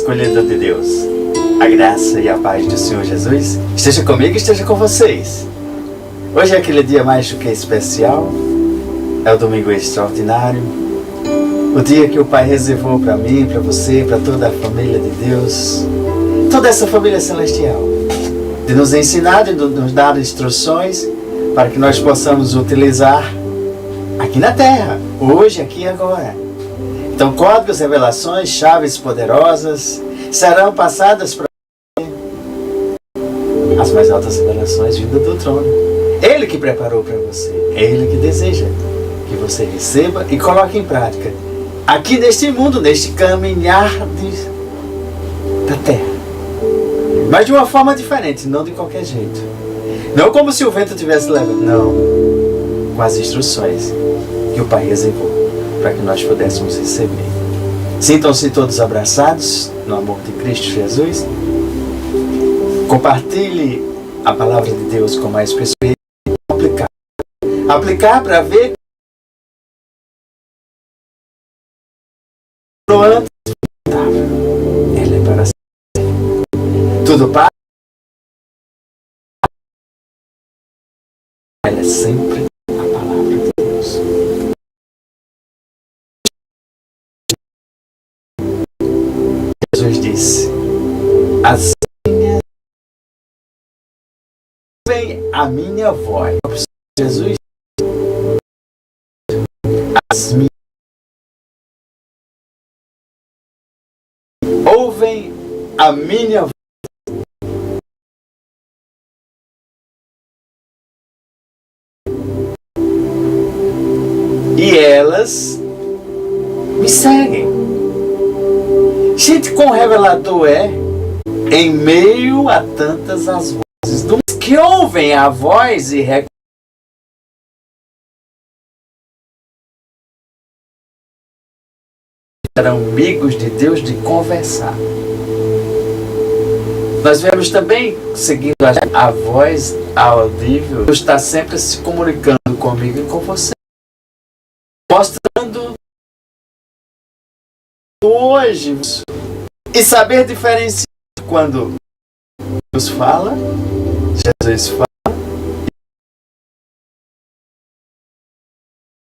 escolhida de Deus. A graça e a paz do Senhor Jesus esteja comigo e esteja com vocês. Hoje é aquele dia mais do que especial. É o domingo extraordinário. O dia que o Pai reservou para mim, para você, para toda a família de Deus. Toda essa família celestial. De nos ensinar, de nos dar instruções para que nós possamos utilizar aqui na terra, hoje, aqui e agora. Então, códigos, revelações, chaves poderosas serão passadas para as mais altas revelações vindas do trono. Ele que preparou para você, é Ele que deseja que você receba e coloque em prática aqui neste mundo, neste caminhar da terra. Mas de uma forma diferente, não de qualquer jeito. Não como se o vento estivesse levando, não. Com as instruções que o Pai reservou para que nós pudéssemos receber. Sintam-se todos abraçados no amor de Cristo Jesus. Compartilhe a palavra de Deus com mais pessoas e aplicar. Aplicar para ver antes ela é para sempre. Tudo para ela é sempre a palavra de Deus. Jesus disse: assim vem a minha voz. Jesus, as minhas ouvem a minha voz. E elas me seguem. Gente, quão revelador é em meio a tantas as vozes dos que ouvem a voz e eram amigos de Deus de conversar. Nós vemos também, seguindo a voz audível, Deus está sempre se comunicando comigo e com você, mostrando hoje e saber diferenciar quando Deus fala, Jesus fala,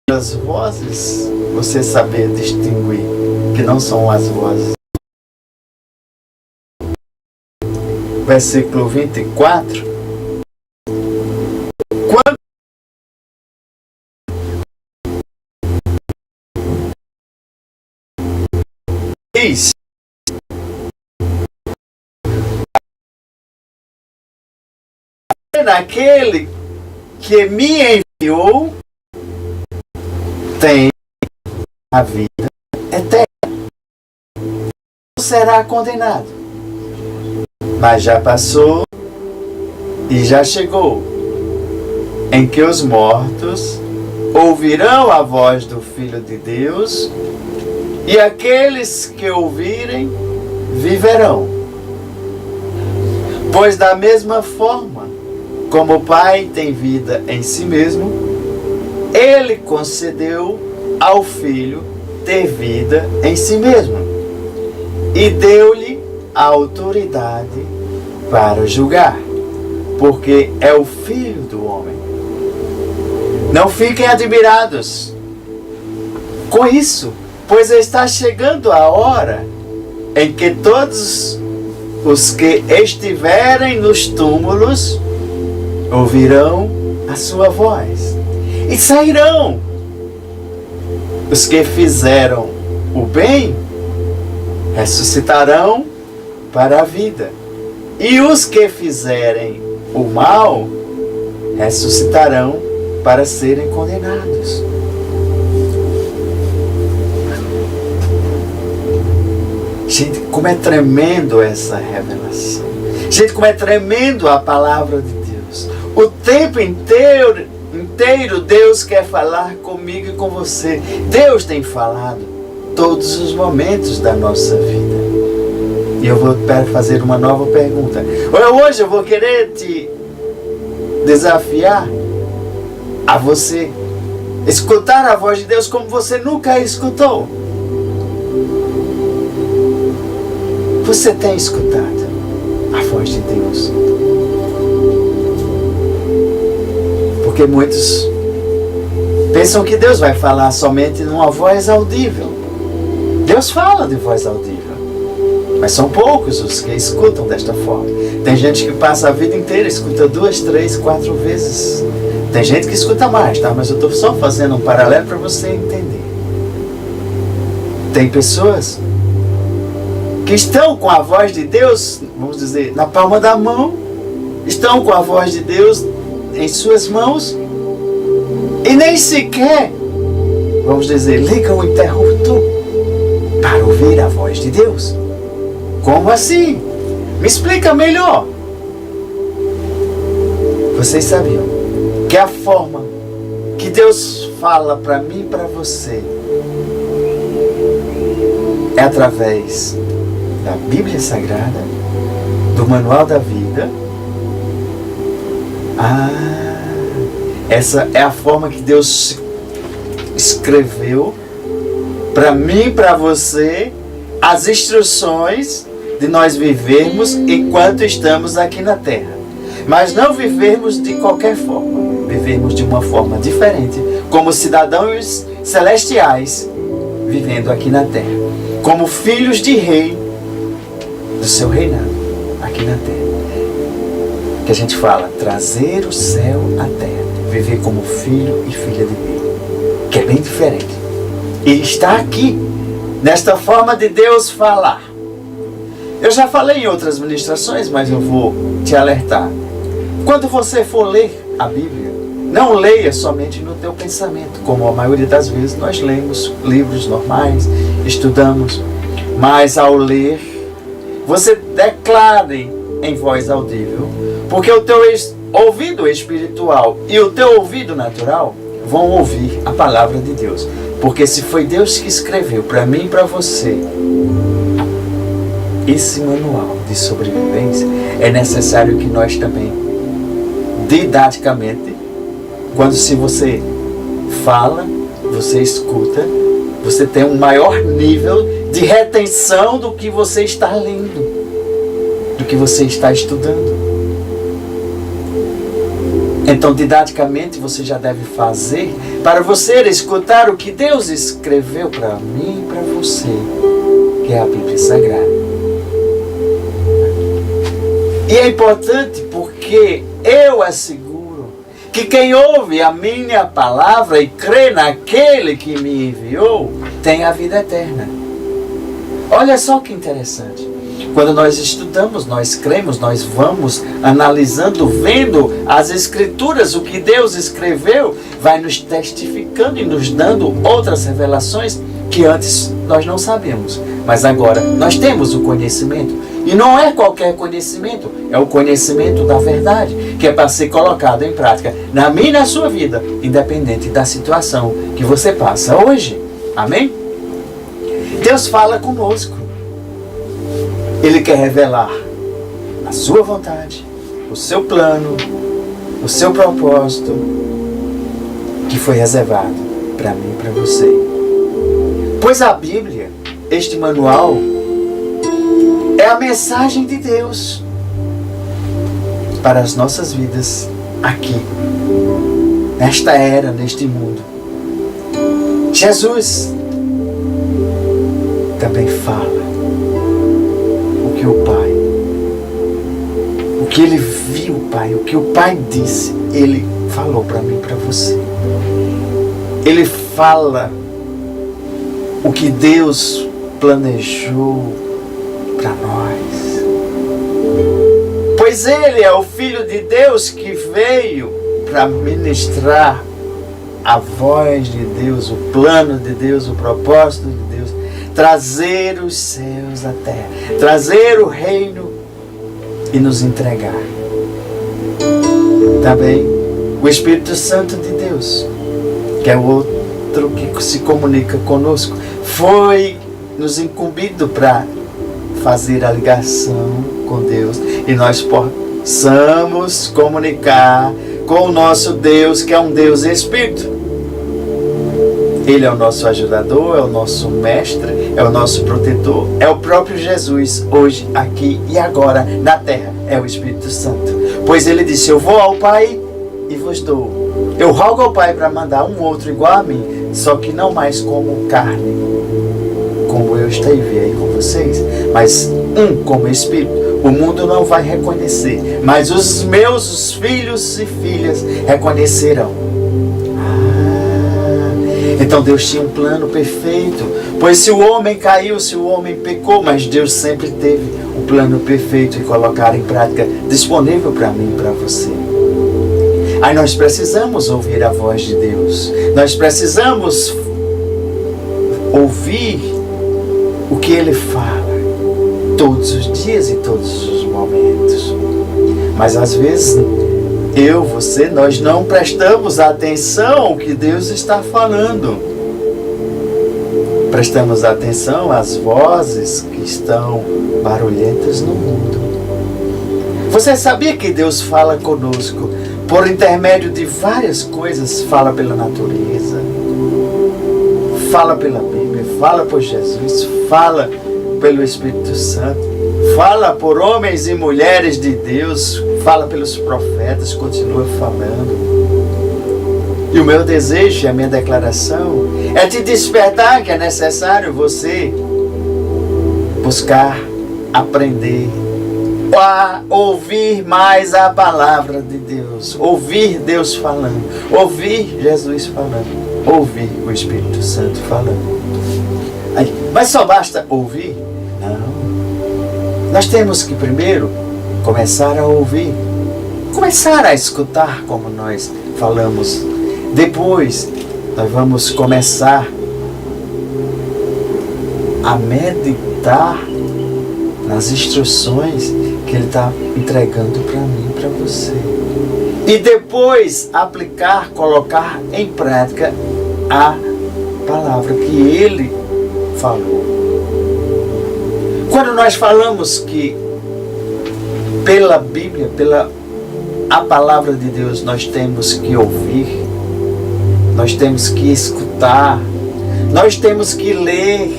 e as vozes, você saber distinguir que não são as vozes. Versículo 24. Quando diz naquele que me enviou tem a vida eterna, não será condenado, mas já passou e já chegou, em que os mortos ouvirão a voz do Filho de Deus, e aqueles que ouvirem viverão. Pois da mesma forma como o Pai tem vida em si mesmo, Ele concedeu ao Filho ter vida em si mesmo e deu-lhe a autoridade para julgar, porque é o Filho do homem. Não fiquem admirados com isso, pois está chegando a hora em que todos os que estiverem nos túmulos ouvirão a sua voz e sairão. Os que fizeram o bem ressuscitarão para a vida, e os que fizerem o mal ressuscitarão para serem condenados. Gente, como é tremendo essa revelação. Gente, como é tremendo a palavra de Deus. O tempo inteiro Deus quer falar comigo e com você. Deus tem falado todos os momentos da nossa vida. E eu vou fazer uma nova pergunta. Hoje eu vou querer te desafiar a você escutar a voz de Deus como você nunca a escutou. Você tem escutado a voz de Deus? Porque muitos pensam que Deus vai falar somente numa voz audível. Deus fala de voz audível, mas são poucos os que escutam desta forma. Tem gente que passa a vida inteira, escuta 2, 3, 4 vezes. Tem gente que escuta mais, tá? Mas eu estou só fazendo um paralelo para você entender. Tem pessoas que estão com a voz de Deus, vamos dizer, na palma da mão, estão com a voz de Deus em suas mãos e nem sequer, vamos dizer, ligam o interruptor para ouvir a voz de Deus. Como assim? Me explica melhor. Vocês sabiam que a forma que Deus fala para mim e para você é através da Bíblia Sagrada, do Manual da Vida. Essa é a forma que Deus escreveu para mim e para você as instruções de nós vivermos enquanto estamos aqui na Terra. Mas não vivermos de qualquer forma, vivermos de uma forma diferente, como cidadãos celestiais vivendo aqui na Terra, como filhos de rei do seu reinado aqui na Terra. Que a gente fala, trazer o céu à Terra, viver como filho e filha de Deus, que é bem diferente. E está aqui, nesta forma de Deus falar. Eu já falei em outras ministrações, mas eu vou te alertar. Quando você for ler a Bíblia, não leia somente no teu pensamento, como a maioria das vezes nós lemos livros normais, estudamos, mas ao ler, você declare em voz audível, porque o teu ouvido espiritual e o teu ouvido natural vão ouvir a palavra de Deus. Porque se foi Deus que escreveu para mim e para você esse manual de sobrevivência, é necessário que nós também, didaticamente, quando se você fala, você escuta, você tem um maior nível de retenção do que você está lendo, do que você está estudando. Então, didaticamente, você já deve fazer para você escutar o que Deus escreveu para mim e para você, que é a Bíblia Sagrada. E é importante porque eu asseguro que quem ouve a minha palavra e crê naquele que me enviou, tem a vida eterna. Olha só que interessante. Quando nós estudamos, nós cremos, nós vamos analisando, vendo as Escrituras, o que Deus escreveu, vai nos testificando e nos dando outras revelações que antes nós não sabemos. Mas agora nós temos o conhecimento. E não é qualquer conhecimento, é o conhecimento da verdade, que é para ser colocado em prática na minha e na sua vida, independente da situação que você passa hoje. Amém? Deus fala conosco. Ele quer revelar a sua vontade, o seu plano, o seu propósito, que foi reservado para mim e para você. Pois a Bíblia, este manual, é a mensagem de Deus para as nossas vidas aqui, nesta era, neste mundo. Jesus também fala o que o Pai, o que ele viu o Pai, o que o Pai disse, ele falou para mim e para você. Ele fala o que Deus planejou para nós. Pois ele é o Filho de Deus que veio para ministrar a voz de Deus, o plano de Deus, o propósito de Deus, trazer os céus à terra, trazer o reino e nos entregar. Também o Espírito Santo de Deus, que é o outro que se comunica conosco, foi nos incumbido para fazer a ligação com Deus e nós possamos comunicar com o nosso Deus, que é um Deus Espírito. Ele é o nosso ajudador, é o nosso mestre, é o nosso protetor, é o próprio Jesus, hoje, aqui e agora, na terra, é o Espírito Santo. Pois ele disse: eu vou ao Pai e vos dou. Eu rogo ao Pai para mandar um outro igual a mim, só que não mais como carne, como eu estive aí com vocês, mas como Espírito. O mundo não vai reconhecer, mas os meus filhos e filhas reconhecerão. Então Deus tinha um plano perfeito, pois se o homem caiu, se o homem pecou, mas Deus sempre teve um plano perfeito e colocar em prática, disponível para mim e para você. Aí nós precisamos ouvir a voz de Deus, nós precisamos ouvir o que Ele fala, todos os dias e todos os momentos. Mas às vezes eu, você, nós não prestamos atenção ao que Deus está falando. Prestamos atenção às vozes que estão barulhentas no mundo. Você sabia que Deus fala conosco por intermédio de várias coisas? Fala pela natureza, fala pela Bíblia, fala por Jesus, fala pelo Espírito Santo, fala por homens e mulheres de Deus, fala pelos profetas, continua falando. E o meu desejo e a minha declaração é te despertar que é necessário você buscar, aprender, a ouvir mais a palavra de Deus, ouvir Deus falando, ouvir Jesus falando, ouvir o Espírito Santo falando. Aí, mas só basta ouvir? Não. Nós temos que primeiro começar a ouvir, começar a escutar, como nós falamos. Depois, nós vamos começar a meditar nas instruções que Ele está entregando para mim e para você. E depois, aplicar, colocar em prática a palavra que Ele falou. Quando nós falamos que pela Bíblia, pela a palavra de Deus, nós temos que ouvir, nós temos que escutar, nós temos que ler,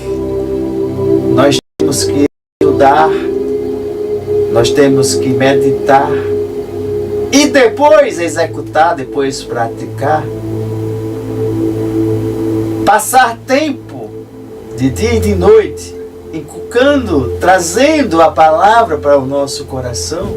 nós temos que estudar, nós temos que meditar e depois executar, depois praticar. Passar tempo de dia e de noite inculcando, trazendo a palavra para o nosso coração.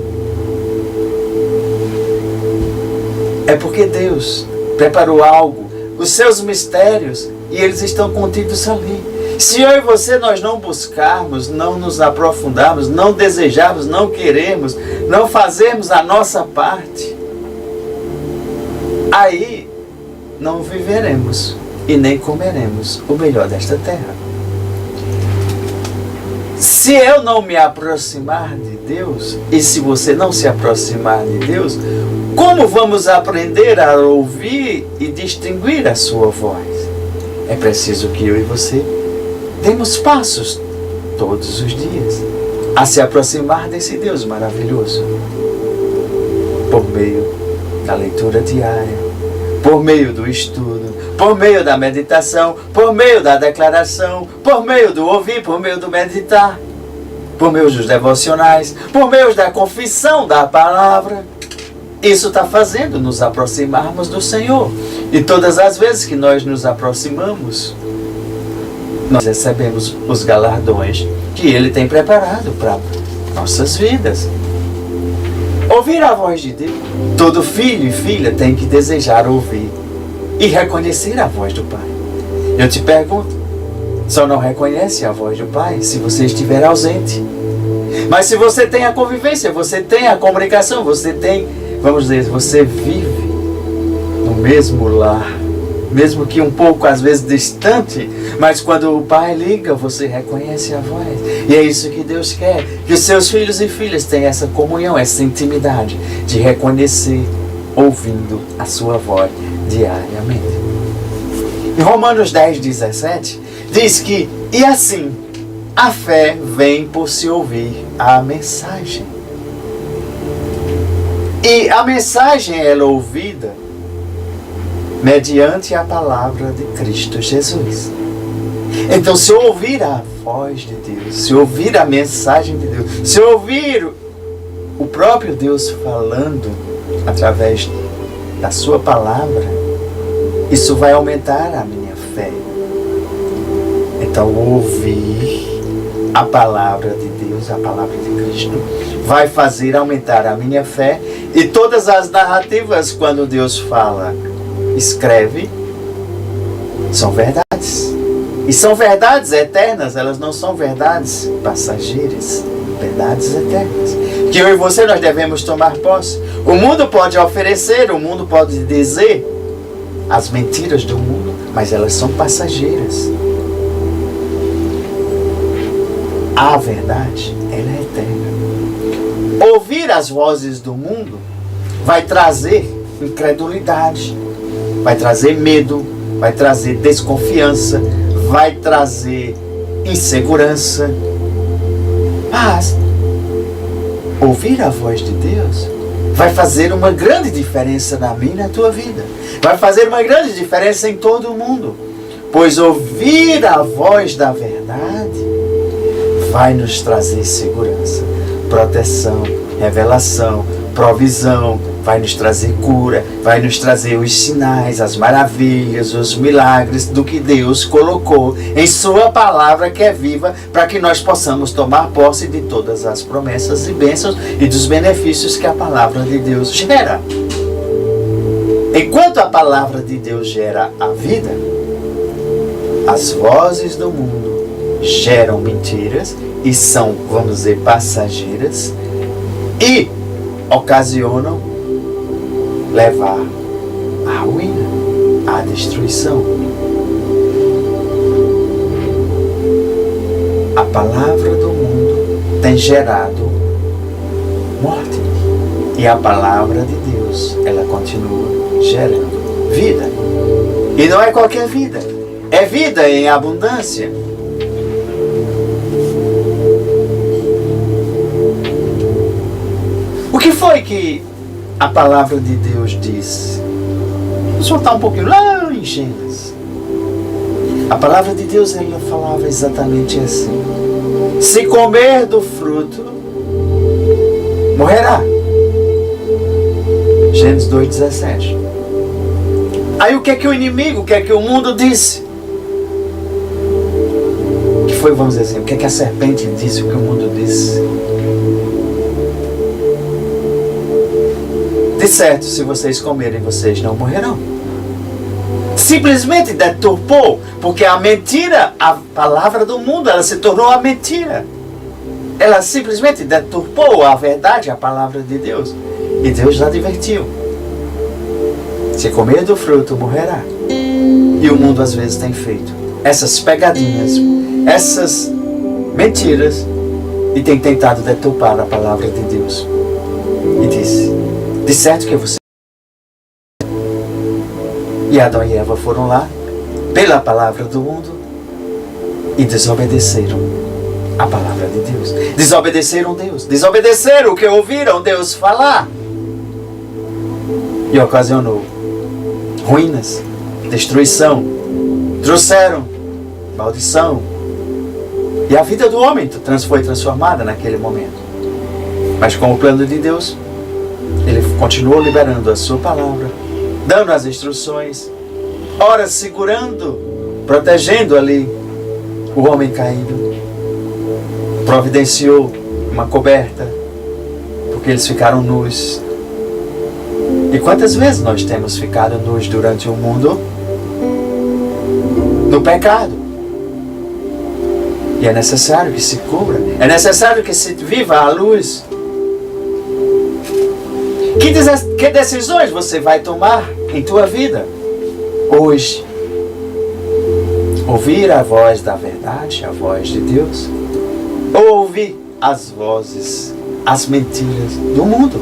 É porque Deus preparou algo, os seus mistérios, e eles estão contidos ali. Se eu e você nós não buscarmos, não nos aprofundarmos, não desejarmos, não queremos, não fazermos a nossa parte, aí não viveremos e nem comeremos o melhor desta terra. Se eu não me aproximar de Deus, e se você não se aproximar de Deus, como vamos aprender a ouvir e distinguir a sua voz? É preciso que eu e você demos passos todos os dias a se aproximar desse Deus maravilhoso, por meio da leitura diária, por meio do estudo, por meio da meditação, por meio da declaração, por meio do ouvir, por meio do meditar, por meio dos devocionais, por meio da confissão da palavra. Isso está fazendo nos aproximarmos do Senhor. E todas as vezes que nós nos aproximamos, nós recebemos os galardões que Ele tem preparado para nossas vidas. Ouvir a voz de Deus. Todo filho e filha tem que desejar ouvir e reconhecer a voz do Pai. Eu te pergunto, só não reconhece a voz do Pai se você estiver ausente. Mas se você tem a convivência, você tem a comunicação, você tem, vamos dizer, você vive no mesmo lar, mesmo que um pouco às vezes distante, mas quando o Pai liga, você reconhece a voz. E é isso que Deus quer, que os seus filhos e filhas tenham essa comunhão, essa intimidade de reconhecer, ouvindo a sua voz diariamente. Em Romanos 10:17 diz que, e assim, a fé vem por se ouvir a mensagem. E a mensagem ela é ouvida mediante a palavra de Cristo Jesus. Então, se eu ouvir a voz de Deus, se eu ouvir a mensagem de Deus, se eu ouvir o próprio Deus falando através da sua palavra, isso vai aumentar a minha fé. Então, ouvir a palavra de Deus, a palavra de Cristo, vai fazer aumentar a minha fé. E todas as narrativas, quando Deus fala, escreve, são verdades. E são verdades eternas, elas não são verdades passageiras, verdades eternas. Que eu e você, nós devemos tomar posse. O mundo pode oferecer, o mundo pode dizer as mentiras do mundo, mas elas são passageiras. A verdade, ela é eterna. Ouvir as vozes do mundo vai trazer incredulidade, vai trazer medo, vai trazer desconfiança, vai trazer insegurança. Mas ouvir a voz de Deus vai fazer uma grande diferença na minha e na tua vida. Vai fazer uma grande diferença em todo o mundo. Pois ouvir a voz da verdade vai nos trazer segurança, proteção, revelação, provisão, vai nos trazer cura, vai nos trazer os sinais, as maravilhas, os milagres do que Deus colocou em sua palavra que é viva, para que nós possamos tomar posse de todas as promessas e bênçãos e dos benefícios que a palavra de Deus gera. Enquanto a palavra de Deus gera a vida, as vozes do mundo geram mentiras e são, vamos dizer, passageiras e ocasionam levar à ruína, à destruição. A palavra do mundo tem gerado morte e a palavra de Deus, ela continua gerando vida. E não é qualquer vida, é vida em abundância. O que foi que a palavra de Deus diz? Vamos voltar um pouquinho lá em Gênesis. A palavra de Deus, ela falava exatamente assim: se comer do fruto, morrerá. Gênesis 2,17. Aí o que é que o inimigo, o que é que o mundo disse? O que foi, vamos dizer assim, o que é que a serpente disse, o que o mundo disse? De certo, se vocês comerem, vocês não morrerão. Simplesmente deturpou, porque a mentira, a palavra do mundo, ela se tornou a mentira. Ela simplesmente deturpou a verdade, a palavra de Deus. E Deus já advertiu: se comer do fruto, morrerá. E o mundo às vezes tem feito essas pegadinhas, essas mentiras, e tem tentado deturpar a palavra de Deus. E disse: de certo que você... E Adão e Eva foram lá, pela palavra do mundo, e desobedeceram a palavra de Deus. Desobedeceram Deus. Desobedeceram o que ouviram Deus falar. E ocasionou ruínas, destruição. Trouxeram maldição. E a vida do homem foi transformada naquele momento. Mas com o plano de Deus, Ele continuou liberando a sua palavra, dando as instruções, ora segurando, protegendo ali o homem caído. Providenciou uma coberta, porque eles ficaram nus. E quantas vezes nós temos ficado nus durante o mundo? No pecado. E é necessário que se cubra, é necessário que se viva à luz. Que decisões você vai tomar em tua vida hoje? Ouvir a voz da verdade, a voz de Deus, ou ouvir as vozes, as mentiras do mundo?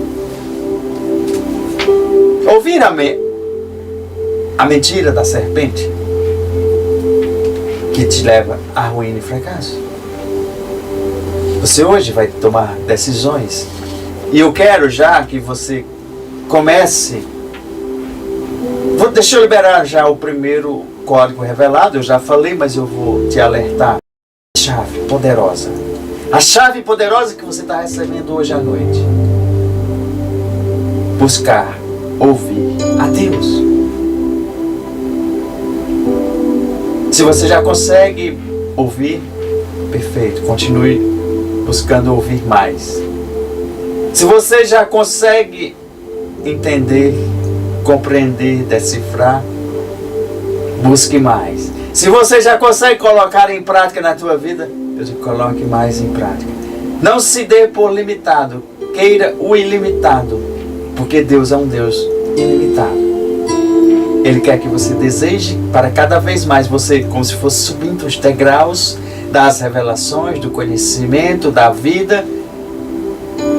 Ouvir a mentira da serpente, que te leva à ruína e fracasso. Você hoje vai tomar decisões. E eu quero já que você comece Deixa eu liberar já o primeiro código revelado. Eu já falei, mas eu vou te alertar. Chave poderosa. A chave poderosa que você está recebendo hoje à noite. Buscar, ouvir a Deus. Se você já consegue ouvir, perfeito, continue buscando ouvir mais. Se você já consegue entender, compreender, decifrar, busque mais. Se você já consegue colocar em prática na tua vida, eu digo, coloque mais em prática. Não se dê por limitado, queira o ilimitado, porque Deus é um Deus ilimitado. Ele quer que você deseje para cada vez mais você, como se fosse subindo os degraus das revelações, do conhecimento, da vida.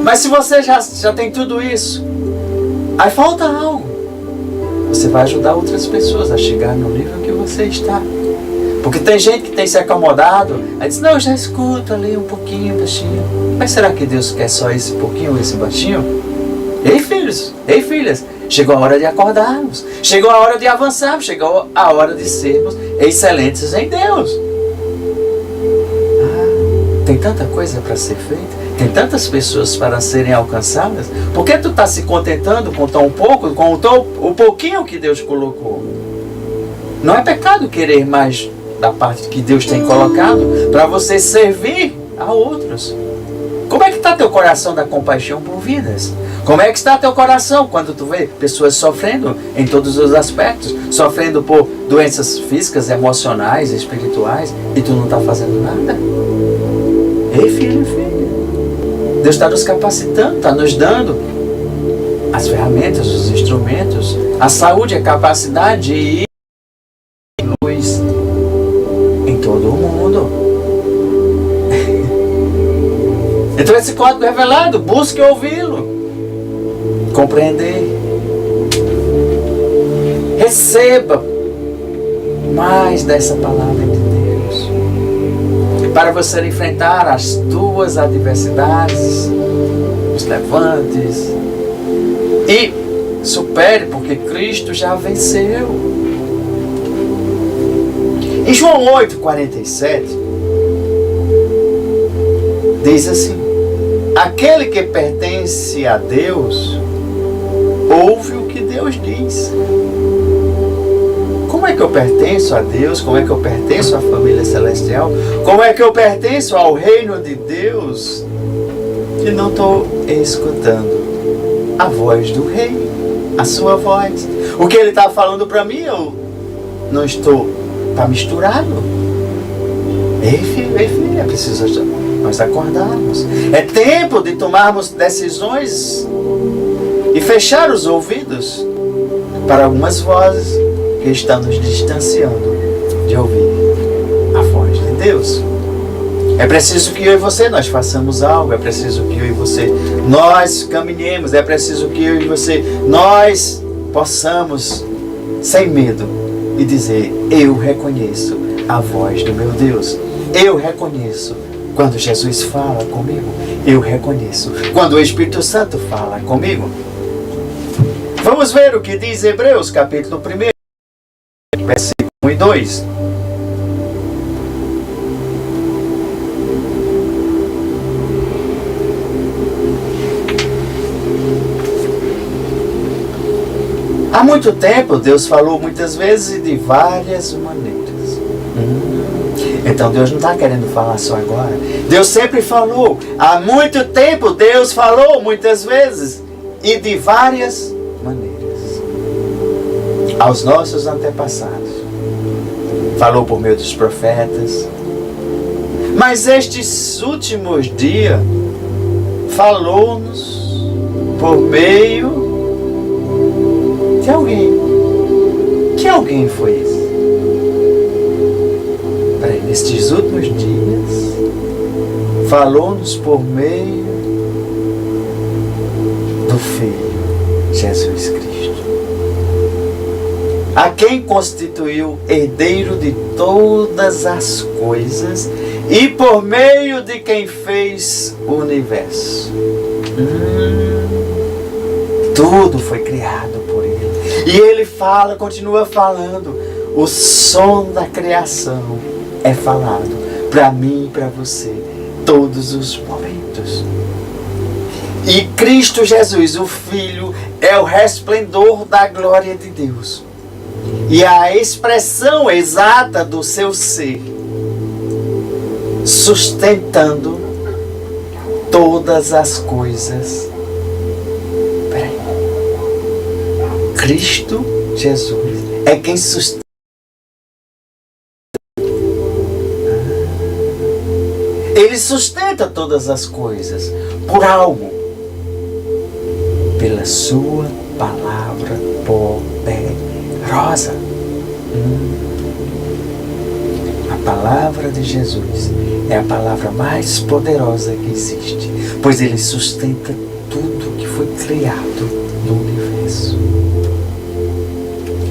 Mas se você já tem tudo isso, aí falta algo. Você vai ajudar outras pessoas a chegar no nível que você está. Porque tem gente que tem se acomodado, aí diz, não, eu já escuto ali um pouquinho, baixinho. Mas será que Deus quer só esse pouquinho, esse baixinho? Ei, filhos, ei, filhas, chegou a hora de acordarmos, chegou a hora de avançarmos, chegou a hora de sermos excelentes em Deus. Tem tanta coisa para ser feita, tem tantas pessoas para serem alcançadas. Por que tu está se contentando com tão pouco, com o pouquinho que Deus colocou? Não é pecado querer mais da parte que Deus tem colocado para você servir a outros. Como é que está teu coração da compaixão por vidas? Como é que está teu coração quando tu vê pessoas sofrendo em todos os aspectos, sofrendo por doenças físicas, emocionais, espirituais, e tu não está fazendo nada? Ei, filho e filha, Deus está nos capacitando, está nos dando as ferramentas, os instrumentos, a saúde, a capacidade de ir luz em todo o mundo. Então esse código revelado, busque ouvi-lo, compreender, receba mais dessa palavra de Deus, para você enfrentar as tuas adversidades, os levantes, e supere, porque Cristo já venceu. Em João 8,47, diz assim, aquele que pertence a Deus, ouve o que Deus diz. Como é que eu pertenço a Deus? Como é que eu pertenço à família celestial? Como é que eu pertenço ao reino de Deus e não estou escutando a voz do rei, a sua voz? O que ele está falando para mim, eu não estou, está misturado. Ei, filho, é preciso nós acordarmos. É tempo de tomarmos decisões e fechar os ouvidos para algumas vozes que estão nos distanciando de ouvir a voz de Deus. É preciso que eu e você nós façamos algo, é preciso que eu e você nós caminhemos, é preciso que eu e você nós possamos, sem medo, e dizer, eu reconheço a voz do meu Deus, eu reconheço quando Jesus fala comigo, eu reconheço quando o Espírito Santo fala comigo. Vamos ver o que diz Hebreus capítulo 1, versículo 1 e 2. Há muito tempo Deus falou muitas vezes e de várias maneiras. Então Deus não está querendo falar só agora. Deus sempre falou. Há muito tempo Deus falou muitas vezes e de várias maneiras aos nossos antepassados. Falou por meio dos profetas. Mas estes últimos dias falou-nos por meio de alguém. Que alguém foi esse? Peraí, nestes últimos dias falou-nos por meio do Filho Jesus Cristo, a quem constituiu herdeiro de todas as coisas e por meio de quem fez o universo. Tudo foi criado por Ele. E ele fala, continua falando. O som da criação é falado para mim e para você todos os momentos. E Cristo Jesus, o Filho, é o resplendor da glória de Deus. E a expressão exata do seu ser, sustentando todas as coisas. Peraí. Cristo Jesus é quem sustenta. Ele sustenta todas as coisas por algo. Pela sua palavra poderosa. A palavra de Jesus é a palavra mais poderosa que existe, pois ele sustenta tudo que foi criado no universo.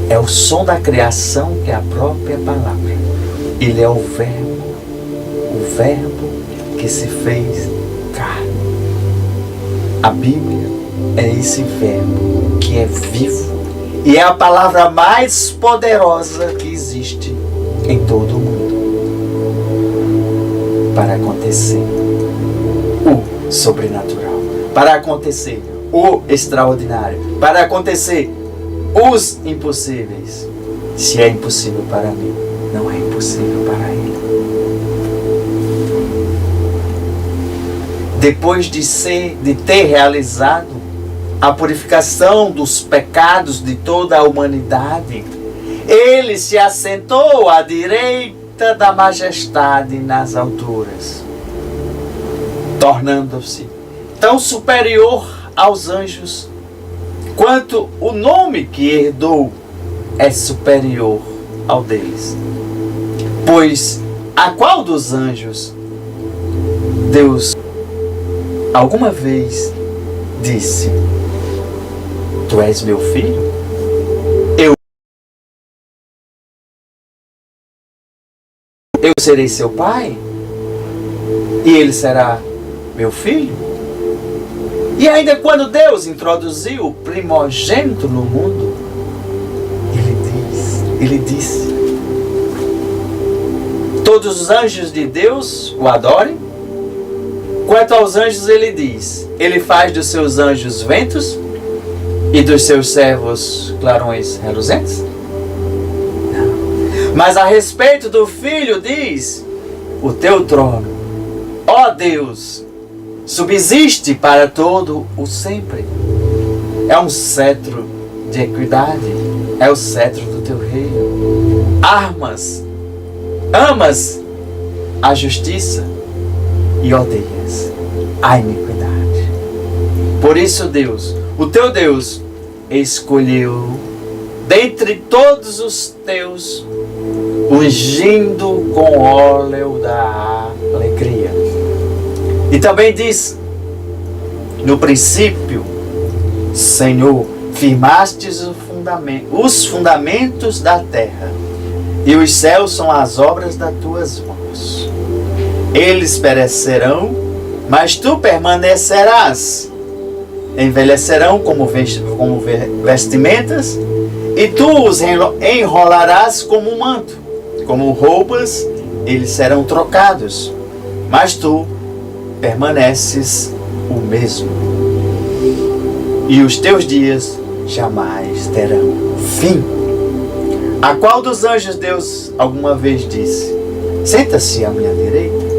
É o som da criação que é a própria palavra. Ele é o verbo que se fez carne. A Bíblia é esse verbo que é vivo e é a palavra mais poderosa que existe em todo o mundo para acontecer o sobrenatural, para acontecer o extraordinário, para acontecer os impossíveis. Se é impossível para mim, não é impossível para ele. Depois de ter realizado a purificação dos pecados de toda a humanidade, ele se assentou à direita da majestade nas alturas, tornando-se tão superior aos anjos, quanto o nome que herdou é superior ao deles. Pois a qual dos anjos Deus alguma vez disse: tu és meu filho? Eu serei seu pai? E ele será meu filho? E ainda quando Deus introduziu o primogênito no mundo, ele disse: todos os anjos de Deus o adorem. Quanto aos anjos, ele diz: ele faz dos seus anjos ventos e dos seus servos clarões reluzentes? Não. Mas a respeito do Filho diz: o teu trono, ó Deus, subsiste para todo o sempre. É um cetro de equidade, é o cetro do teu reino. Amas a justiça e odeias a iniquidade. Por isso Deus, o teu Deus, escolheu dentre todos os teus, ungindo com óleo da alegria. E também diz: no princípio, Senhor, firmastes os fundamentos da terra, e os céus são as obras das tuas mãos. Eles perecerão, mas tu permanecerás. Envelhecerão como vestimentas, e tu os enrolarás como um manto. Como roupas, eles serão trocados, mas tu permaneces o mesmo. E os teus dias jamais terão fim. A qual dos anjos Deus alguma vez disse: senta-se à minha direita,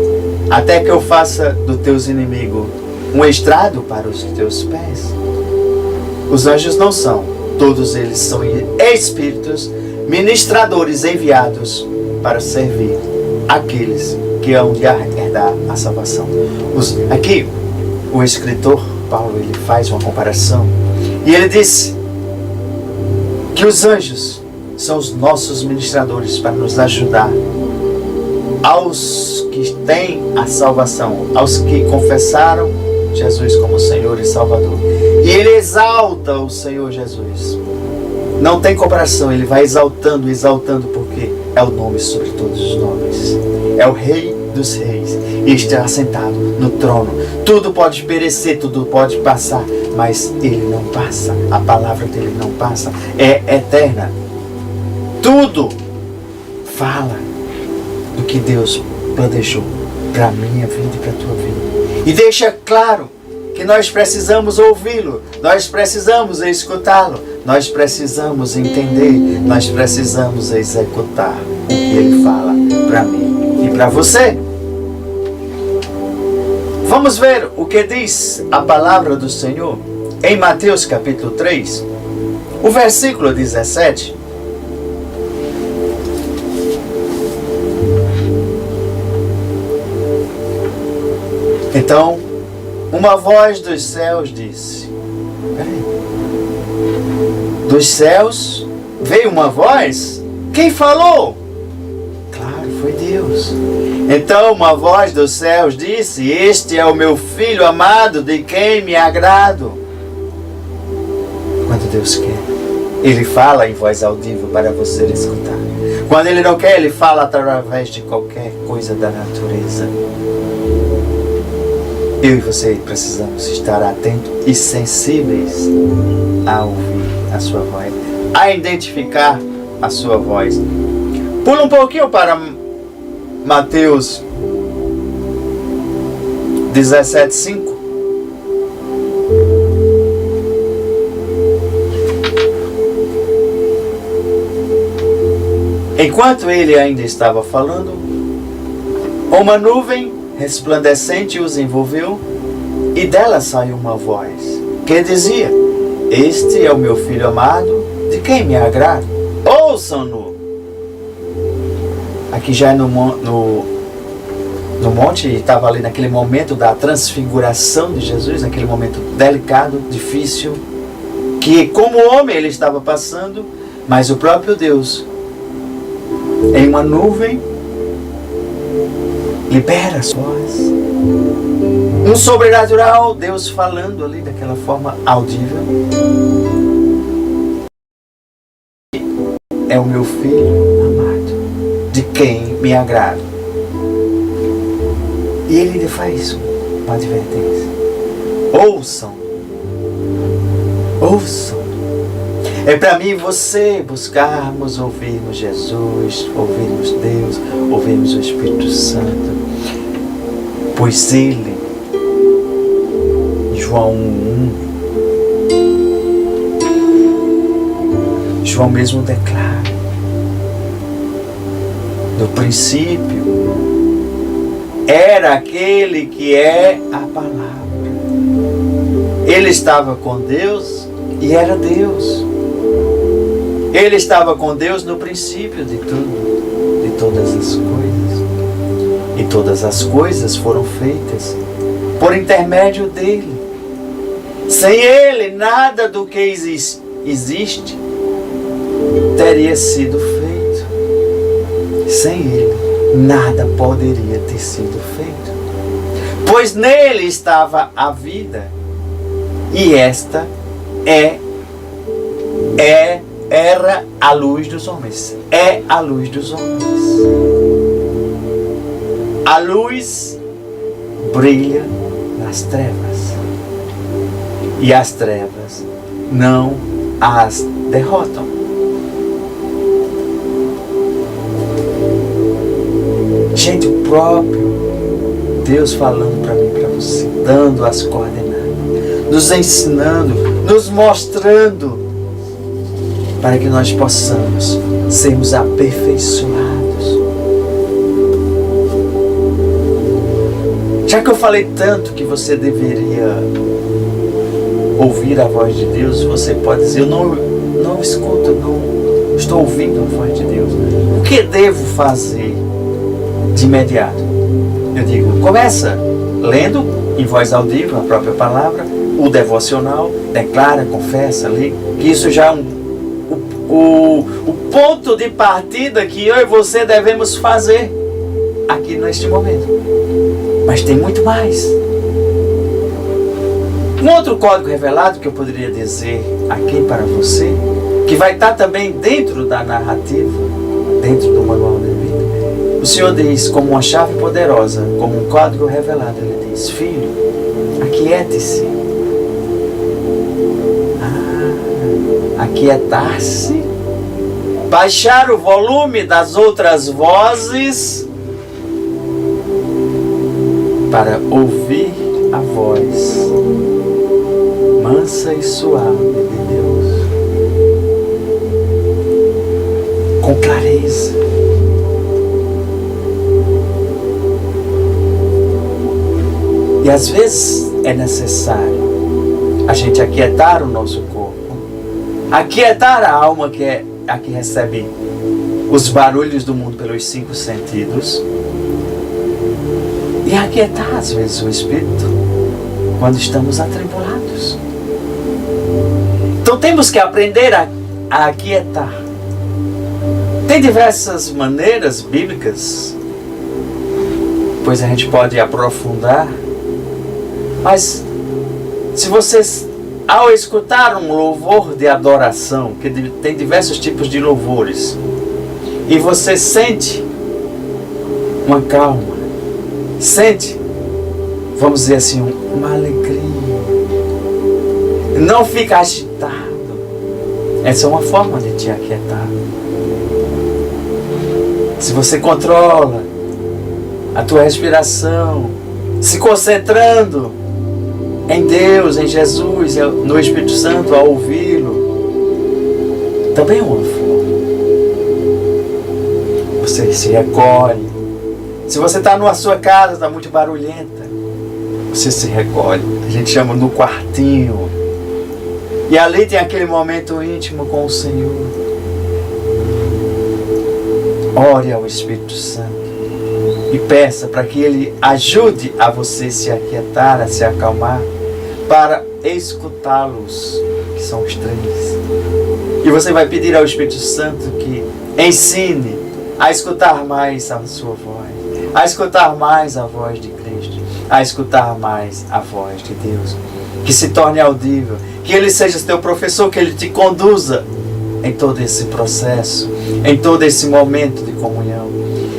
até que eu faça dos teus inimigos um estrado para os teus pés? Os anjos não são, todos eles são espíritos ministradores enviados para servir aqueles que hão de herdar a salvação. Aqui o escritor Paulo, ele faz uma comparação e ele diz que os anjos são os nossos ministradores para nos ajudar aos que têm a salvação, aos que confessaram Jesus como Senhor e Salvador. E ele exalta o Senhor Jesus. Não tem comparação, ele vai exaltando, porque é o nome sobre todos os nomes. É o Rei dos Reis. e está sentado no trono. Tudo pode perecer, tudo pode passar, mas Ele não passa. A palavra dele não passa. É eterna. Tudo fala do que Deus planejou para a minha vida e para a tua vida. E deixa claro que nós precisamos ouvi-lo, nós precisamos escutá-lo, nós precisamos entender, nós precisamos executar o que Ele fala para mim e para você. Vamos ver o que diz a palavra do Senhor em Mateus capítulo 3, o versículo 17. Então, uma voz dos céus disse... Peraí. Dos céus veio uma voz? Quem falou? Claro, foi Deus. Então uma voz dos céus disse: este é o meu filho amado, de quem me agrado. Quando Deus quer, Ele fala em voz audível para você escutar. Quando Ele não quer, Ele fala através de qualquer coisa da natureza. Eu e você precisamos estar atentos e sensíveis a ouvir a sua voz, a identificar a sua voz. Pula um pouquinho para Mateus 17:5. Enquanto ele ainda estava falando, uma nuvem resplandecente os envolveu, e dela saiu uma voz que dizia: este é o meu filho amado, de quem me agrado. Ouçam-no. Aqui já é no monte, e estava ali naquele momento da transfiguração de Jesus, naquele momento delicado, difícil, que como homem ele estava passando, mas o próprio Deus, em uma nuvem, libera a sua voz. Um sobrenatural, Deus falando ali daquela forma audível. É o meu filho amado, de quem me agrado. E ele lhe faz uma advertência. Ouçam. Ouçam. É para mim e você buscarmos ouvirmos Jesus, ouvirmos Deus, ouvirmos o Espírito Santo. Pois Ele, João 1, João mesmo declara: no princípio era aquele que é a palavra. Ele estava com Deus e era Deus. Ele estava com Deus no princípio de tudo, de todas as coisas. E todas as coisas foram feitas por intermédio dele. Sem ele, nada do que existe teria sido feito. Sem ele, nada poderia ter sido feito. Pois nele estava a vida, e esta era a luz dos homens. É a luz dos homens. A luz brilha nas trevas, e as trevas não as derrotam. Gente, o próprio Deus falando para mim e para você, dando as coordenadas, nos ensinando, nos mostrando, para que nós possamos sermos aperfeiçoados. Já que eu falei tanto que você deveria ouvir a voz de Deus, você pode dizer: eu não escuto, não estou ouvindo a voz de Deus. O que devo fazer de imediato? Eu digo: começa lendo em voz audível a própria palavra, o devocional, declara, confessa, lê, que isso já é o ponto de partida que eu e você devemos fazer aqui neste momento. Mas tem muito mais. Um outro código revelado que eu poderia dizer aqui para você, que vai estar também dentro da narrativa, dentro do manual da vida, O Senhor diz, como uma chave poderosa, como um código revelado, Ele diz: filho, aquiete-se. Aquietar-se, baixar o volume das outras vozes para ouvir a voz mansa e suave de Deus com clareza. E às vezes é necessário a gente aquietar o nosso corpo, aquietar a alma, que é a que recebe os barulhos do mundo pelos 5 sentidos, e aquietar às vezes o espírito quando estamos atribulados. Então temos que aprender a aquietar. Tem diversas maneiras bíblicas, pois a gente pode aprofundar, mas se vocês, ao escutar um louvor de adoração, que tem diversos tipos de louvores, e você sente uma calma, sente, vamos dizer assim, uma alegria, não fica agitado, essa é uma forma de te aquietar. Se você controla a tua respiração, se concentrando em Deus, em Jesus, no Espírito Santo, a ouvi-lo, também é uma forma. Você se recolhe. Se você está na sua casa, está muito barulhenta, você se recolhe. A gente chama no quartinho. E ali tem aquele momento íntimo com o Senhor. Ore ao Espírito Santo e peça para que Ele ajude a você se aquietar, a se acalmar, para escutá-los, que são os 3. E você vai pedir ao Espírito Santo que ensine a escutar mais a sua voz, a escutar mais a voz de Cristo, a escutar mais a voz de Deus, que se torne audível, que Ele seja teu professor, que Ele te conduza em todo esse processo, em todo esse momento de comunhão.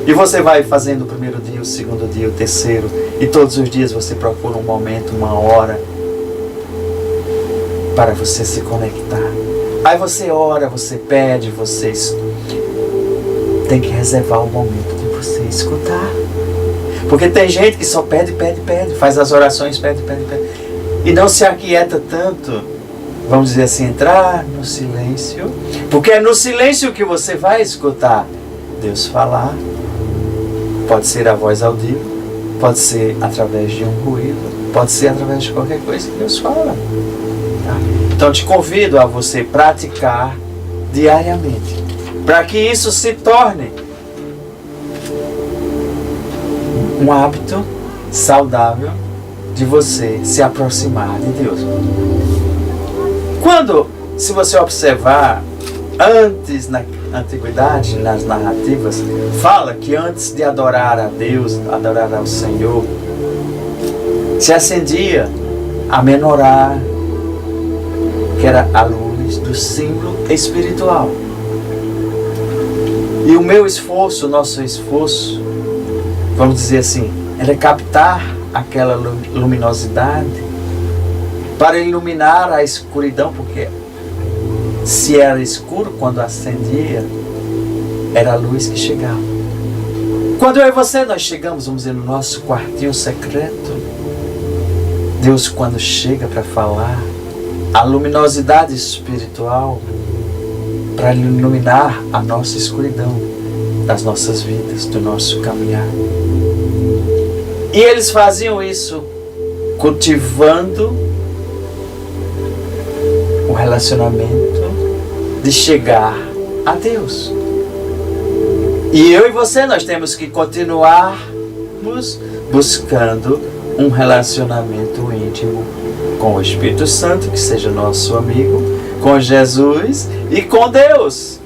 E você vai fazendo o primeiro dia, o segundo dia, o terceiro, e todos os dias você procura um momento, uma hora, para você se conectar. Aí você ora, você pede, você tem que reservar o momento de você escutar. Porque tem gente que só pede, faz as orações, pede, e não se aquieta tanto, vamos dizer assim, entrar no silêncio, porque é no silêncio que você vai escutar Deus falar. Pode ser a voz audível, pode ser através de um ruído, pode ser através de qualquer coisa que Deus fala. Tá? Então te convido a você praticar diariamente, para que isso se torne um hábito saudável de você se aproximar de Deus. Quando, se você observar, antes na antiguidade, nas narrativas, fala que antes de adorar a Deus, adorar ao Senhor, se acendia a menorá, que era a luz do símbolo espiritual. E o meu esforço, o nosso esforço, vamos dizer assim, era captar aquela luminosidade para iluminar a escuridão, porque se era escuro, quando acendia, era a luz que chegava. Quando eu e você, nós chegamos, vamos dizer, no nosso quartinho secreto, Deus, quando chega para falar, a luminosidade espiritual para iluminar a nossa escuridão das nossas vidas, do nosso caminhar. E eles faziam isso cultivando o relacionamento de chegar a Deus. E eu e você, nós temos que continuarmos buscando um relacionamento íntimo com o Espírito Santo, que seja nosso amigo, com Jesus e com Deus.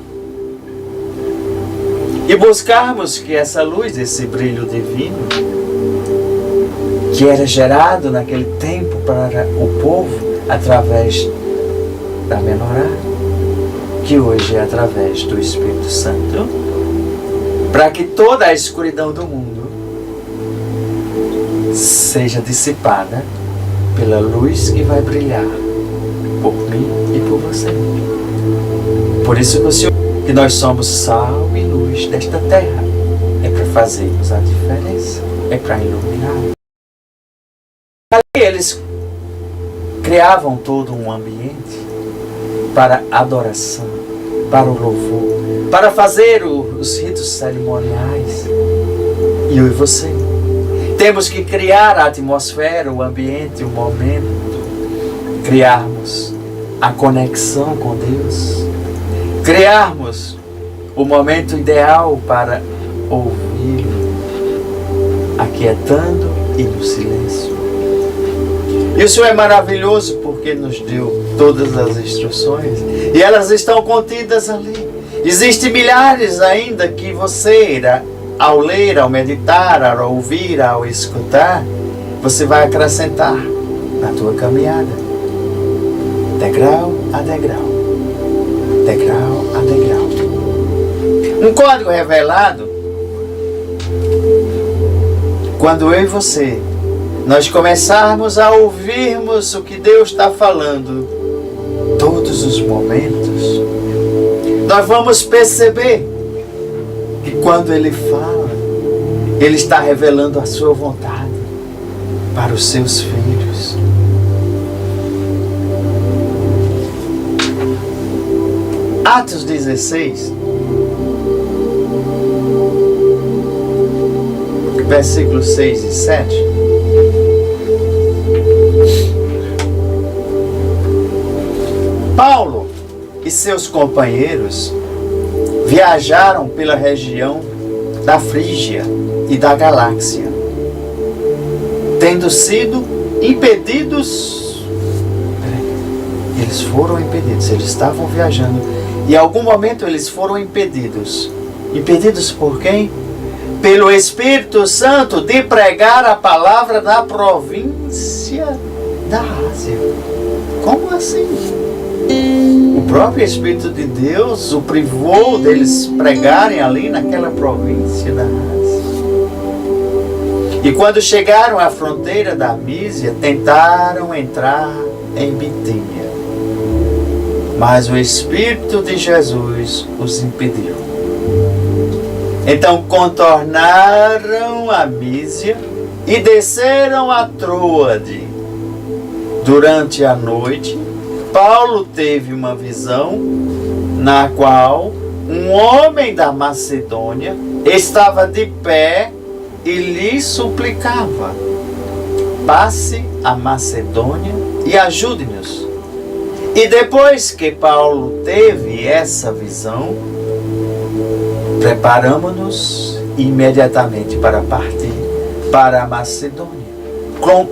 E buscarmos que essa luz, esse brilho divino, que era gerado naquele tempo para o povo através da menorá, que hoje é através do Espírito Santo, para que toda a escuridão do mundo seja dissipada pela luz que vai brilhar por mim e por você. Por isso que o Senhor, que nós somos sal e luz desta terra, é para fazermos a diferença, é para iluminar. Eles criavam todo um ambiente para adoração, para o louvor, para fazer os ritos cerimoniais. E eu e você temos que criar a atmosfera, o ambiente, o momento, criarmos a conexão com Deus, criarmos o momento ideal para ouvi-lo, aquietando e no silêncio. E o Senhor é maravilhoso porque nos deu todas as instruções e elas estão contidas ali. Existem milhares ainda que você irá, ao ler, ao meditar, ao ouvir, ao escutar, você vai acrescentar na tua caminhada, degrau a degrau, degrau a degrau. Um código revelado, quando eu e você, nós começarmos a ouvirmos o que Deus está falando, todos os momentos, nós vamos perceber que quando Ele fala, Ele está revelando a sua vontade para os seus filhos. Atos 16, versículos 6 e 7. Paulo e seus companheiros viajaram pela região da Frígia e da Galácia, tendo sido impedidos. Eles foram impedidos, eles estavam viajando e em algum momento eles foram impedidos. Impedidos por quem? Pelo Espírito Santo de pregar a palavra na província da Ásia. Como assim? O próprio Espírito de Deus o privou deles pregarem ali naquela província da Ásia. E quando chegaram à fronteira da Mísia, tentaram entrar em Bitínia. Mas o Espírito de Jesus os impediu. Então contornaram a Mísia e desceram a Troade. Durante a noite, Paulo teve uma visão na qual um homem da Macedônia estava de pé e lhe suplicava: passe a Macedônia e ajude-nos. E depois que Paulo teve essa visão, preparamos-nos imediatamente para partir para a Macedônia,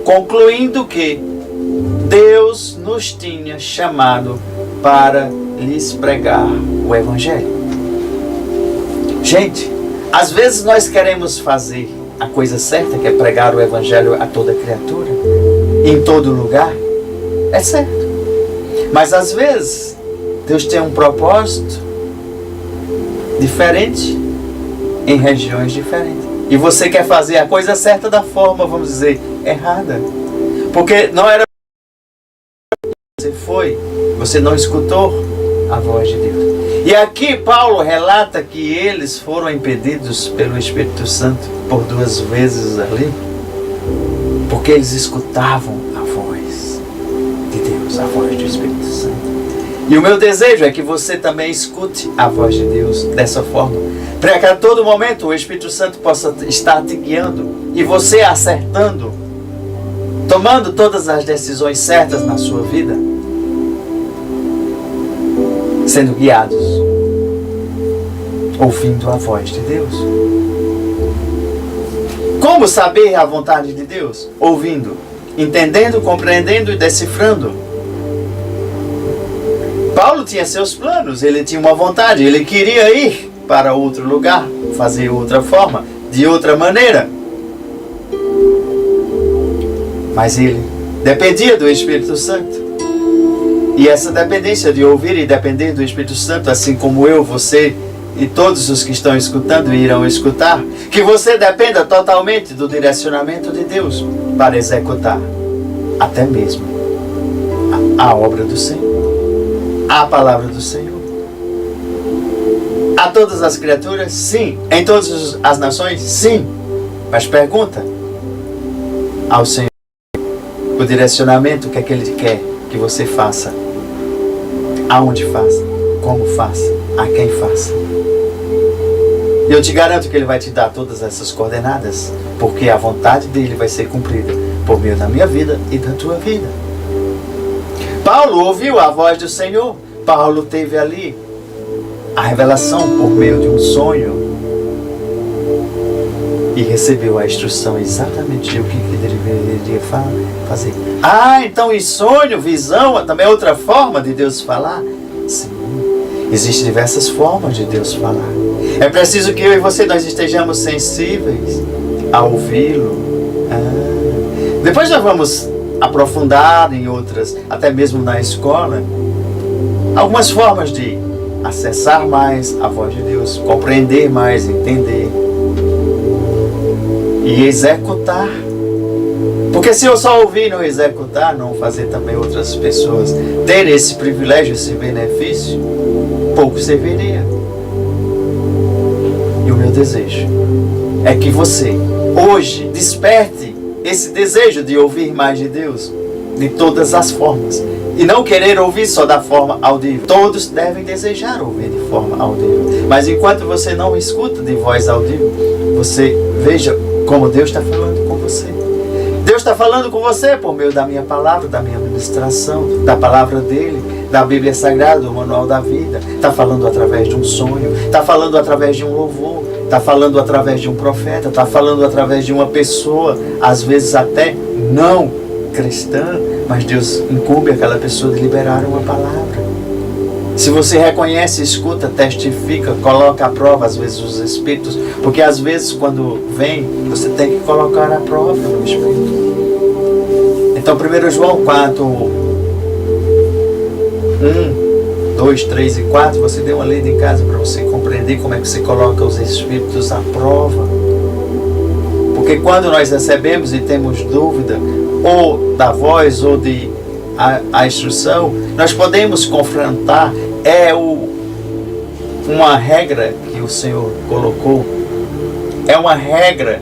concluindo que Deus nos tinha chamado para lhes pregar o Evangelho. Gente, às vezes nós queremos fazer a coisa certa, que é pregar o Evangelho a toda criatura, em todo lugar, é certo. Mas às vezes Deus tem um propósito diferente em regiões diferentes. E você quer fazer a coisa certa da forma, vamos dizer, errada. Porque não era você foi, você não escutou a voz de Deus. E aqui Paulo relata que eles foram impedidos pelo Espírito Santo por 2 vezes ali, porque eles escutavam a voz de Deus, a voz do Espírito Santo. E o meu desejo é que você também escute a voz de Deus dessa forma, para que a todo momento o Espírito Santo possa estar te guiando e você acertando, tomando todas as decisões certas na sua vida, sendo guiados, ouvindo a voz de Deus. Como saber a vontade de Deus? Ouvindo, entendendo, compreendendo e decifrando. Paulo tinha seus planos, ele tinha uma vontade, ele queria ir para outro lugar, fazer outra forma, de outra maneira. Mas ele dependia do Espírito Santo. E essa dependência de ouvir e depender do Espírito Santo, assim como eu, você, e todos os que estão escutando irão escutar, que você dependa totalmente do direcionamento de Deus para executar até mesmo a obra do Senhor, a palavra do Senhor. A todas as criaturas? Sim. Em todas as nações? Sim. Mas pergunta ao Senhor o direcionamento, o que é que Ele quer que você faça, aonde faça, como faça, a quem faça. E eu te garanto que Ele vai te dar todas essas coordenadas, porque a vontade dEle vai ser cumprida por meio da minha vida e da tua vida. Paulo ouviu a voz do Senhor. Paulo teve ali a revelação por meio de um sonho e recebeu a instrução exatamente de o que ele deveria fazer. Então em sonho, visão, também é outra forma de Deus falar? Sim, existem diversas formas de Deus falar. É preciso que eu e você nós estejamos sensíveis a ouvi-lo. Depois nós vamos aprofundar em outras, até mesmo na escola, algumas formas de acessar mais a voz de Deus, compreender mais, entender e executar. Porque se eu só ouvir e não executar, não fazer também outras pessoas terem esse privilégio, esse benefício, pouco serviria. E o meu desejo é que você hoje desperte esse desejo de ouvir mais de Deus, de todas as formas. E não querer ouvir só da forma audível. Todos devem desejar ouvir de forma audível. Mas enquanto você não escuta de voz audível, você veja como Deus está falando com você. Deus está falando com você por meio da minha palavra, da minha ministração, da palavra dEle, da Bíblia Sagrada, do Manual da Vida. Está falando através de um sonho, está falando através de um louvor, está falando através de um profeta, está falando através de uma pessoa, às vezes até não cristã, mas Deus incumbe aquela pessoa de liberar uma palavra. Se você reconhece, escuta, testifica, coloca à prova, às vezes, os Espíritos, porque às vezes quando vem, você tem que colocar à prova no Espírito. Então 1 João 4, 1, 2, 3 e 4, você deu uma lida em casa para você compreender como é que você coloca os Espíritos à prova. Porque quando nós recebemos e temos dúvida, ou da voz, ou de a instrução, nós podemos confrontar. Uma regra que o Senhor colocou, é uma regra,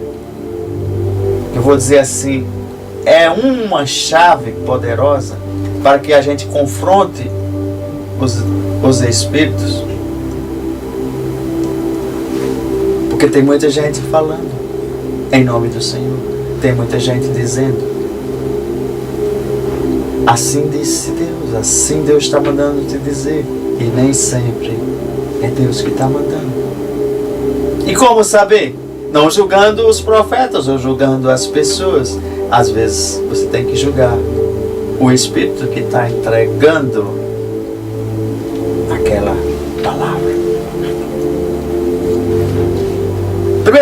eu vou dizer assim, é uma chave poderosa para que a gente confronte os Espíritos. Porque tem muita gente falando em nome do Senhor, tem muita gente dizendo: assim disse Deus, assim Deus está mandando te dizer. E nem sempre é Deus que está mandando. E como saber? Não julgando os profetas ou julgando as pessoas. Às vezes você tem que julgar o Espírito que está entregando aquela palavra.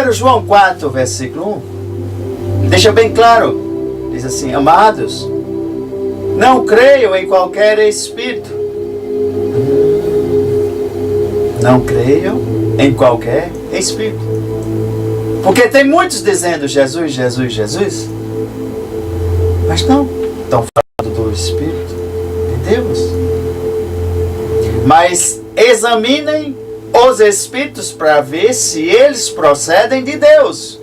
1 João 4, versículo 1, deixa bem claro, diz assim: amados, não creiam em qualquer espírito. Não creiam em qualquer espírito. Porque tem muitos dizendo Jesus, Jesus, Jesus. Mas não, estão falando do Espírito de Deus. Mas examinem os Espíritos para ver se eles procedem de Deus.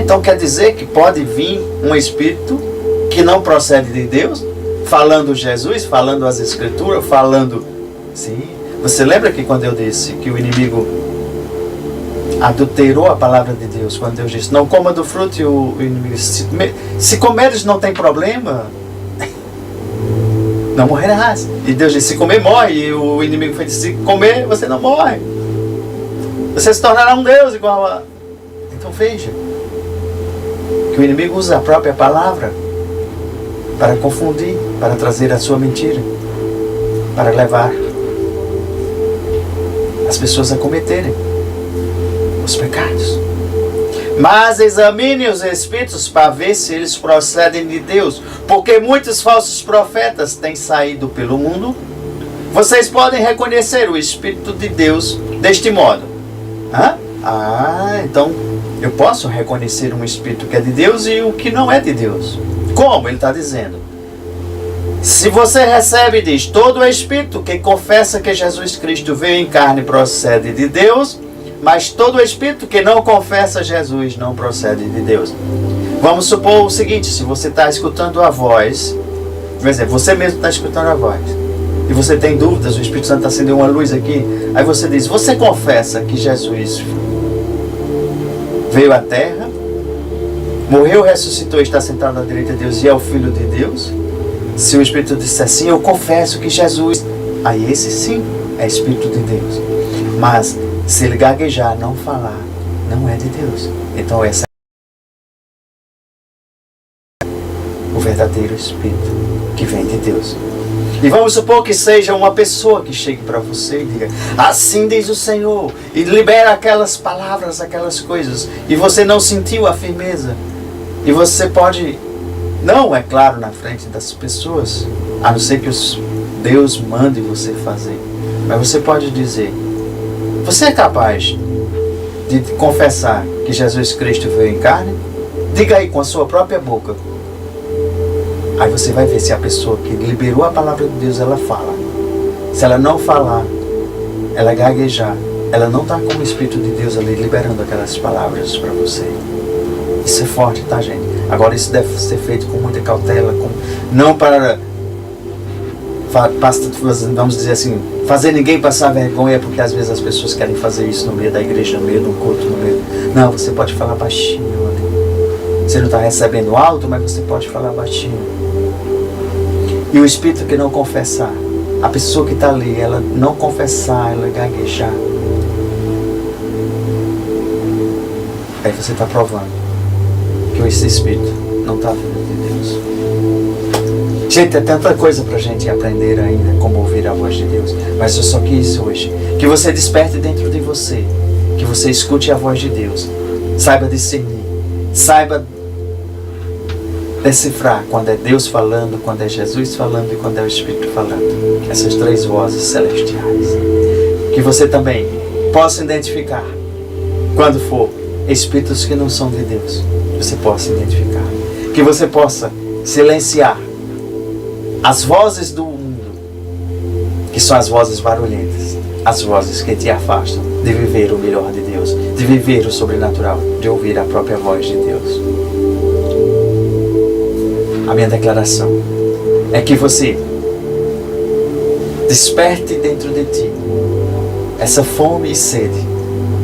Então quer dizer que pode vir um Espírito que não procede de Deus, falando Jesus, falando as Escrituras, falando... Sim, você lembra que quando eu disse que o inimigo adulterou a palavra de Deus, quando Deus disse, não coma do fruto, e o inimigo disse, se comeres não tem problema, não morrerás. E Deus disse, se comer morre, e o inimigo foi disse, se comer você não morre, você se tornará um Deus igual a... Então veja, que o inimigo usa a própria palavra para confundir, para trazer a sua mentira, para levar as pessoas a cometerem os pecados. Mas examine os Espíritos para ver se eles procedem de Deus, porque muitos falsos profetas têm saído pelo mundo, Vocês podem reconhecer o Espírito de Deus deste modo. Então eu posso reconhecer um Espírito que é de Deus e o que não é de Deus. Como? Ele está dizendo: se você recebe e diz, todo Espírito que confessa que Jesus Cristo veio em carne procede de Deus, mas todo Espírito que não confessa Jesus não procede de Deus. Vamos supor o seguinte: se você está escutando a voz, por exemplo, você mesmo está escutando a voz, e você tem dúvidas, o Espírito Santo acendeu uma luz aqui, aí você diz, você confessa que Jesus veio à Terra, morreu, ressuscitou e está sentado à direita de Deus e é o Filho de Deus? Se o Espírito disser sim, eu confesso que Jesus... Aí esse sim é Espírito de Deus. Mas se ele gaguejar, não falar, não é de Deus. Então essa é o verdadeiro Espírito que vem de Deus. E vamos supor que seja uma pessoa que chegue para você e diga, assim diz o Senhor, e libera aquelas palavras, aquelas coisas, e você não sentiu a firmeza. E você pode... Não, é claro, na frente das pessoas, a não ser que Deus mande você fazer. Mas você pode dizer, você é capaz de confessar que Jesus Cristo veio em carne? Diga aí com a sua própria boca. Aí você vai ver se a pessoa que liberou a palavra de Deus, ela fala. Se ela não falar, ela gaguejar, ela não está com o Espírito de Deus ali liberando aquelas palavras para você. Isso é forte, tá, gente? Agora isso deve ser feito com muita cautela, não para, vamos dizer assim, fazer ninguém passar vergonha, porque às vezes as pessoas querem fazer isso no meio da igreja, no meio de um culto, no meio... Não, você pode falar baixinho ali. Você não está recebendo alto, mas você pode falar baixinho. E o Espírito que não confessar, a pessoa que está ali, ela não confessar, ela gaguejar, aí você está provando que esse Espírito não está vindo de Deus. Gente, é tanta coisa para a gente aprender ainda, como ouvir a voz de Deus. Mas eu só quis hoje que você desperte dentro de você, que você escute a voz de Deus, saiba discernir, saiba decifrar quando é Deus falando, quando é Jesus falando e quando é o Espírito falando. Essas três vozes celestiais. Que você também possa identificar quando for espíritos que não são de Deus. Você possa identificar. Que você possa silenciar as vozes do mundo, que são as vozes barulhentas, as vozes que te afastam de viver o melhor de Deus, de viver o sobrenatural, de ouvir a própria voz de Deus. A minha declaração é que você desperte dentro de ti essa fome e sede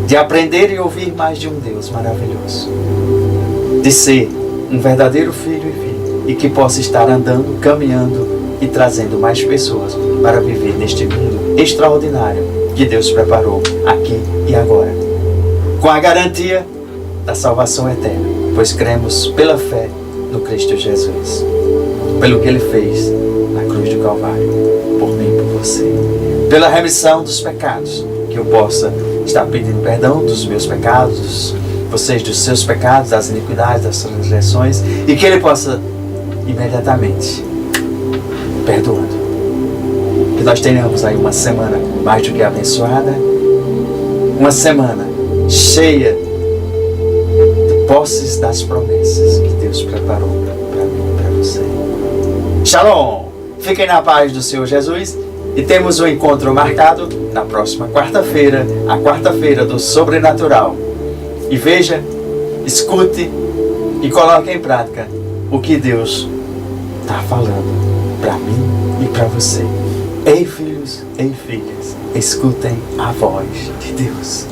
de aprender e ouvir mais de um Deus maravilhoso, de ser um verdadeiro filho e filha, e que possa estar andando, caminhando e trazendo mais pessoas para viver neste mundo extraordinário que Deus preparou aqui e agora, com a garantia da salvação eterna, pois cremos pela fé no Cristo Jesus, pelo que Ele fez na cruz do Calvário, por mim e por você, pela remissão dos pecados, que eu possa estar pedindo perdão dos meus pecados, vocês dos seus pecados, das iniquidades, das transgressões, e que Ele possa imediatamente perdoando. Que nós tenhamos aí uma semana mais do que abençoada, uma semana cheia de posses das promessas que Deus preparou para mim e para você. Shalom! Fiquem na paz do Senhor Jesus e temos um encontro marcado na próxima quarta-feira, a quarta-feira do Sobrenatural. E veja, escute e coloque em prática o que Deus está falando para mim e para você. Ei, filhos, ei, filhas, escutem a voz de Deus.